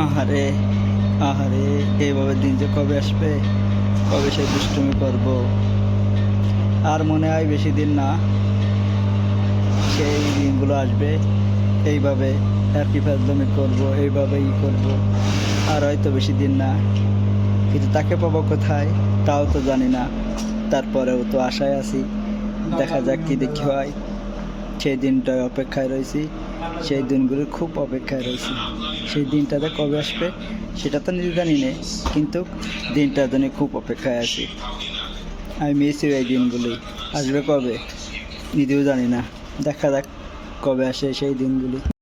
আহারে, আহারে, এইভাবে দিন যে কবে আসবে, কবে সেই দুষ্টুমি করব। আর মনে হয় বেশি দিন না, সেই দিনগুলো আসবে। এইভাবে আর কি ফাজলামি করবো, এইভাবেই করব। আর হয়তো বেশি দিন না, কিন্তু তাকে পাবো কোথায় তাও তো জানি না। তারপরেও তো আশায় আছি, দেখা যাক কি দেখি হয়। সেই দিনটায় অপেক্ষায় রয়েছি, সেই দিনগুলির খুব অপেক্ষায় রয়েছি। সেই দিনটাতে কবে আসবে সেটা তো নিজে জানি না, কিন্তু দিনটার জন্য খুব অপেক্ষায় আছি। আমি মিস ইউ এই দিনগুলি। আসবে কবে নিজেও জানি না, দেখা যাক কবে আসে সেই দিনগুলি।